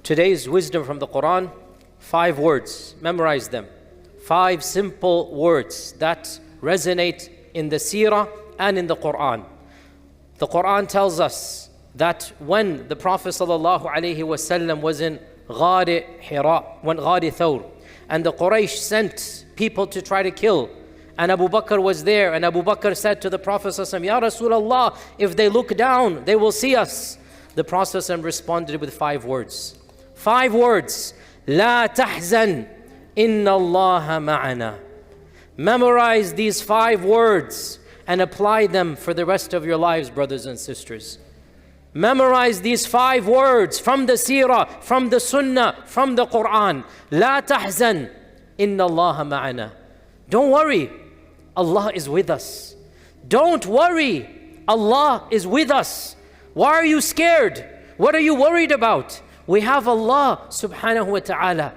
Today's wisdom from the Quran, 5 words, memorize them. 5 simple words that resonate in the seerah and in the Quran. The Quran tells us that when the Prophet ﷺ was in Ghar Hira, when Ghar Thawr, and the Quraysh sent people to try to kill, and Abu Bakr was there, and Abu Bakr said to the Prophet ﷺ, Ya Rasulullah, if they look down, they will see us. The Prophet ﷺ responded with 5 words. 5 words. La tahzan, inna Allah ma'ana. Memorize these 5 words and apply them for the rest of your lives, brothers and sisters. Memorize these 5 words from the seerah, from the sunnah, from the Quran. La tahzan, inna Allah ma'ana. Don't worry, Allah is with us. Don't worry, Allah is with us. Why are you scared? What are you worried about? We have Allah subhanahu wa ta'ala.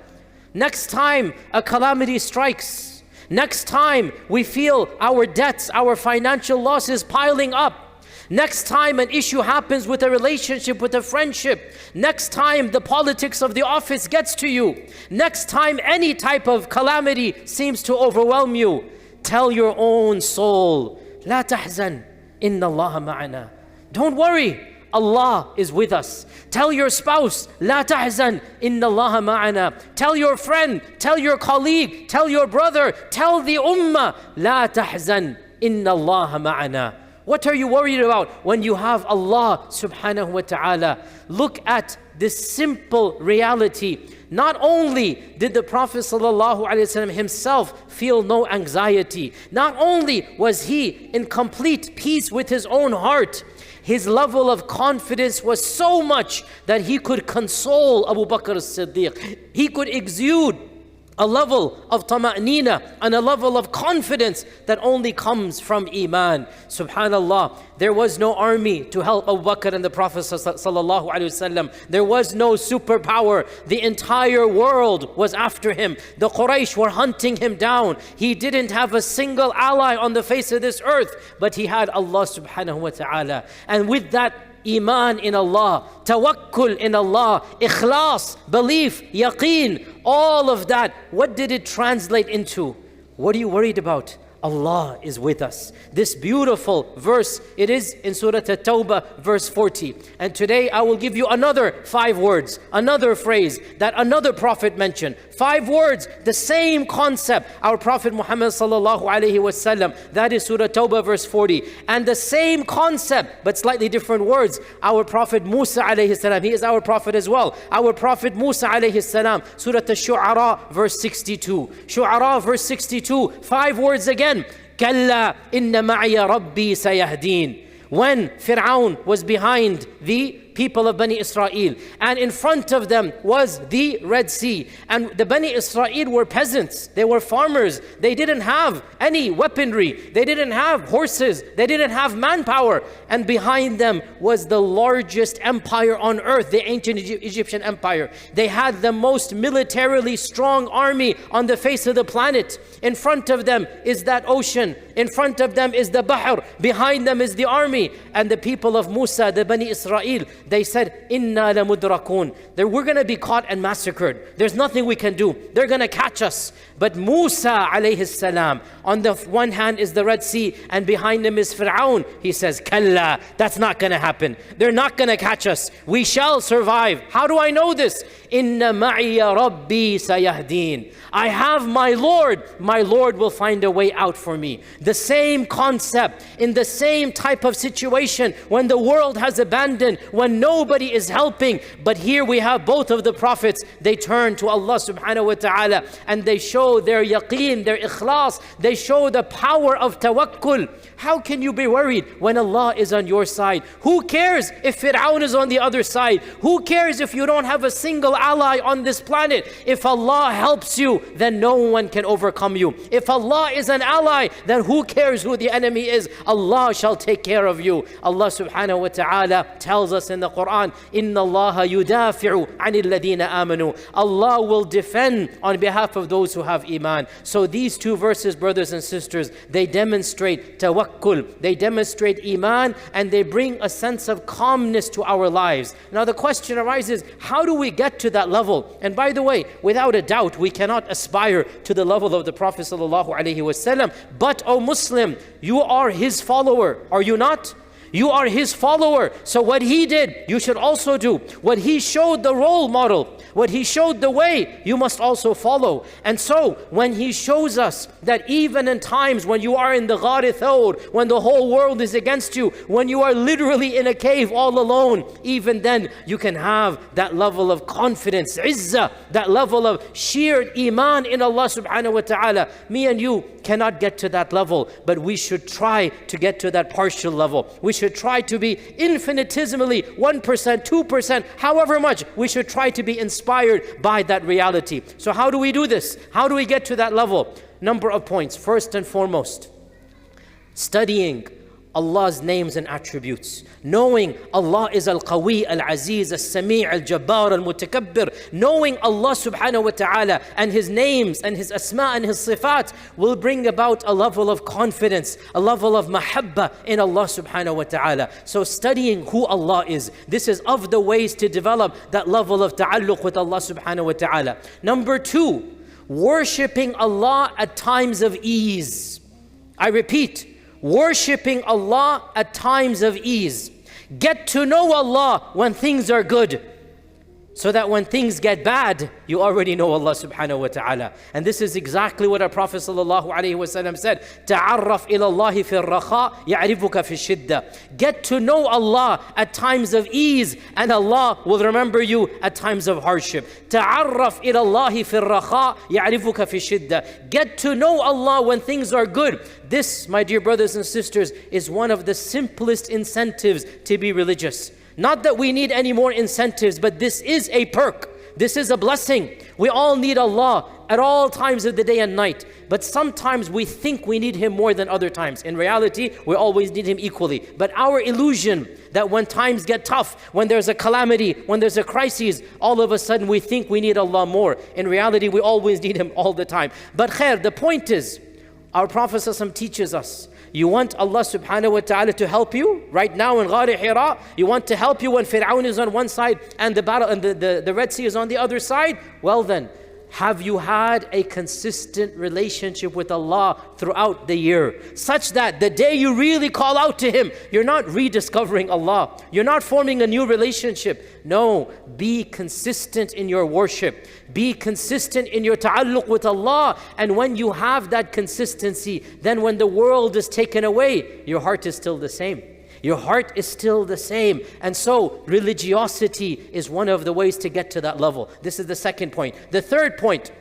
Next time a calamity strikes, next time we feel our debts, our financial losses piling up, next time an issue happens with a relationship, with a friendship, next time the politics of the office gets to you, next time any type of calamity seems to overwhelm you, tell your own soul, La tahzan, inna Allah ma'ana. Don't worry, Allah is with us. Tell your spouse, La tahzan, inna Allah ma'ana. Tell your friend, tell your colleague, tell your brother, tell the ummah, La tahzan, inna Allah ma'ana. What are you worried about when you have Allah subhanahu wa ta'ala? Look at this simple reality. Not only did the Prophet ﷺ himself feel no anxiety, not only was he in complete peace with his own heart, his level of confidence was so much that he could console Abu Bakr as-Siddiq. He could exude a level of tama'nina and a level of confidence that only comes from Iman. Subhanallah, there was no army to help Abu Bakr and the Prophet sallallahu alaihi wasallam. There was no superpower. The entire world was after him. The Quraysh were hunting him down. He didn't have a single ally on the face of this earth, but he had Allah subhanahu wa ta'ala. And with that Iman in Allah, tawakkul in Allah, ikhlas, belief, yaqeen, all of that, what did it translate into? What are you worried about? Allah is with us. This beautiful verse, it is in Surah At-Tawbah, verse 40. And today I will give you another 5 words, another phrase that another prophet mentioned. 5 words, the same concept. Our Prophet Muhammad sallallahu alaihi wasallam, that is Surah At-Tawbah, verse 40. And the same concept, but slightly different words. Our Prophet Musa alayhi salam, he is our prophet as well. Our Prophet Musa alayhi salam, Surah Ash-Shu'ara, verse 62. Shu'ara, verse 62. 5 words again. كلا إن معي ربي سيهدين. When Fir'aun was behind the people of Bani Israel and in front of them was the Red Sea, and the Bani Israel were peasants, they were farmers, they didn't have any weaponry, they didn't have horses, they didn't have manpower, and behind them was the largest empire on earth, the ancient Egyptian empire. They had the most militarily strong army on the face of the planet. In front of them is that ocean, in front of them is the Bahr, behind them is the army. And the people of Musa, the Bani Israel, they said, Inna la mudrakun. We're going to be caught and massacred. There's nothing we can do. They're going to catch us. But Musa alayhi salam, on the one hand is the Red Sea and behind him is Fir'aun. He says, Kalla, that's not going to happen. They're not going to catch us. We shall survive. How do I know this? Inna ma'iya rabbi sayahdeen. I have my Lord. My Lord will find a way out for me. The same concept, in the same type of situation, when the world has abandoned, when nobody is helping. But here we have both of the prophets. They turn to Allah subhanahu wa ta'ala and they show their yaqeen, their ikhlas. They show the power of tawakkul. How can you be worried when Allah is on your side? Who cares if Fir'aun is on the other side? Who cares if you don't have a single ally on this planet? If Allah helps you, then no one can overcome you. If Allah is an ally, then who cares who the enemy is? Allah shall take care of you. Allah subhanahu wa ta'ala tells us in the Quran, إِنَّ اللَّهَ يُدَافِعُ عَنِ الَّذِينَ آمَنُوا. Allah will defend on behalf of those who have iman. So these two verses, brothers and sisters, they demonstrate tawakkul, they demonstrate iman, and they bring a sense of calmness to our lives. Now the question arises, how do we get to that level? And by the way, without a doubt, we cannot aspire to the level of the Prophet ﷺ. But, O Muslim, you are his follower, are you not? You are his follower. So what he did, you should also do. What he showed, the role model, what he showed the way, you must also follow. And so when he shows us that even in times when you are in the Ghar Thawr, when the whole world is against you, when you are literally in a cave all alone, even then you can have that level of confidence, izzah, that level of sheer iman in Allah subhanahu wa ta'ala. Me and you cannot get to that level, but we should try to get to that partial level. We should try to be infinitesimally 1%, 2%, however much, we should try to be inspired by that reality. So how do we do this? How do we get to that level? Number of points. First and foremost, studying Allah's names and attributes. Knowing Allah is Al-Qawi, Al-Aziz, Al-Sami', Al-Jabbar, Al-Mutakabbir. Knowing Allah subhanahu wa ta'ala and His names and His asma and His sifat will bring about a level of confidence, a level of mahabba in Allah subhanahu wa ta'ala. So studying who Allah is, this is of the ways to develop that level of ta'alluq with Allah subhanahu wa ta'ala. Number two, worshipping Allah at times of ease. I repeat, worshipping Allah at times of ease. Get to know Allah when things are good, so that when things get bad, you already know Allah subhanahu wa ta'ala. And this is exactly what our Prophet sallallahu alaihi wasallam said, تَعَرَّفْ إِلَى اللَّهِ فِي الرَّخَاءِ يَعْرِفُكَ فِي الشِّدَّةِ. Get to know Allah at times of ease, and Allah will remember you at times of hardship. تَعَرَّفْ إِلَى اللَّهِ فِي الرَّخَاءِ يَعْرِفُكَ فِي الشِّدَّةِ. Get to know Allah when things are good. This, my dear brothers and sisters, is one of the simplest incentives to be religious. Not that we need any more incentives, but this is a perk. This is a blessing. We all need Allah at all times of the day and night. But sometimes we think we need Him more than other times. In reality, we always need Him equally. But our illusion that when times get tough, when there's a calamity, when there's a crisis, all of a sudden we think we need Allah more. In reality, we always need Him all the time. But khair, the point is, our Prophet ﷺ teaches us, you want Allah subhanahu wa ta'ala to help you right now in Ghar Hira? You want to help you when Fir'aun is on one side and the battle and the Red Sea is on the other side? Well then, have you had a consistent relationship with Allah throughout the year, such that the day you really call out to Him, you're not rediscovering Allah, you're not forming a new relationship. No, be consistent in your worship, be consistent in your ta'alluq with Allah. And when you have that consistency, then when the world is taken away, your heart is still the same. Your heart is still the same. And so religiosity is one of the ways to get to that level. This is the second point. The third point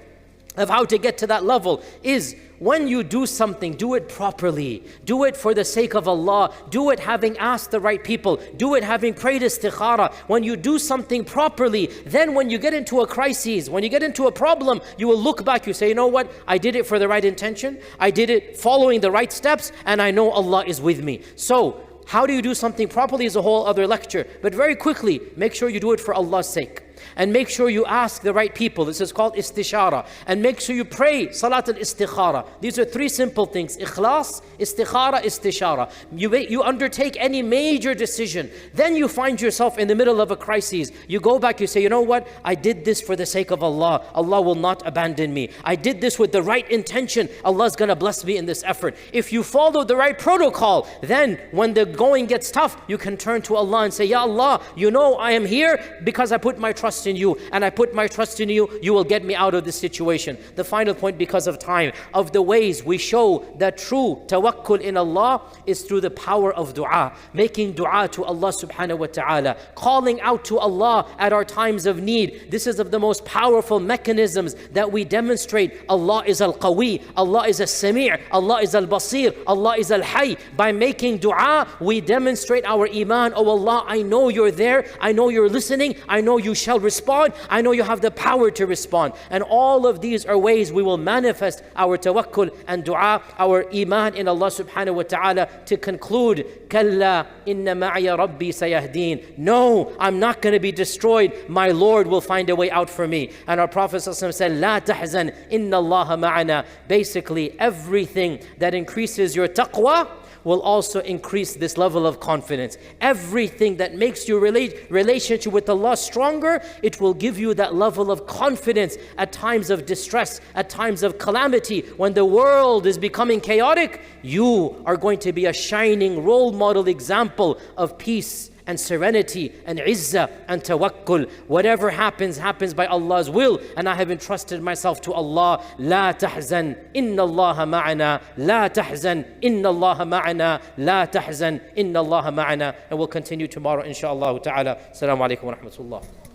of how to get to that level is, when you do something, do it properly. Do it for the sake of Allah. Do it having asked the right people. Do it having prayed istikhara. When you do something properly, then when you get into a crisis, when you get into a problem, you will look back, you say, you know what? I did it for the right intention. I did it following the right steps, and I know Allah is with me. So, how do you do something properly is a whole other lecture. But very quickly, make sure you do it for Allah's sake. And make sure you ask the right people. This is called istishara. And make sure you pray salat al-istikhara. These are three simple things: ikhlas, istikhara, istishara. You undertake any major decision. Then you find yourself in the middle of a crisis. You go back, you say, you know what? I did this for the sake of Allah. Allah will not abandon me. I did this with the right intention. Allah's going to bless me in this effort. If you follow the right protocol, then when the going gets tough, you can turn to Allah and say, Ya Allah, you know I am here because I put my trust in you, and I put my trust in you. You will get me out of this situation. The final point, because of time, of the ways we show that true tawakkul in Allah is through the power of dua, making dua to Allah subhanahu wa ta'ala, calling out to Allah at our times of need. This is of the most powerful mechanisms that we demonstrate Allah is Al-Qawi, Allah is Al-Sami', Allah is Al-Basir, Allah is Al-Hayy. By making dua, we demonstrate our iman. Oh Allah, I know you're there, I know you're listening, I know you shall shall respond. I know you have the power to respond. And all of these are ways we will manifest our tawakkul and dua, our iman in Allah subhanahu wa ta'ala. To conclude, Kalla inna ma'ya rabbi sayahdeen. No, I'm not going to be destroyed. My Lord will find a way out for me. And our Prophet ﷺ said, La tahzan, inna Allaha ma'ana. Basically, everything that increases your taqwa will also increase this level of confidence. Everything that makes your relationship with Allah stronger, it will give you that level of confidence at times of distress, at times of calamity. When the world is becoming chaotic, you are going to be a shining role model example of peace and serenity and izzah and tawakkul. Whatever happens, happens by Allah's will, and I have entrusted myself to Allah. La tahzan, inna Allaha ma'ana. La tahzan, inna Allaha ma'ana. La tahzan, inna Allaha ma'ana. And we'll continue tomorrow, inshaAllah ta'ala. Assalamu alaikum wa rahmatullah.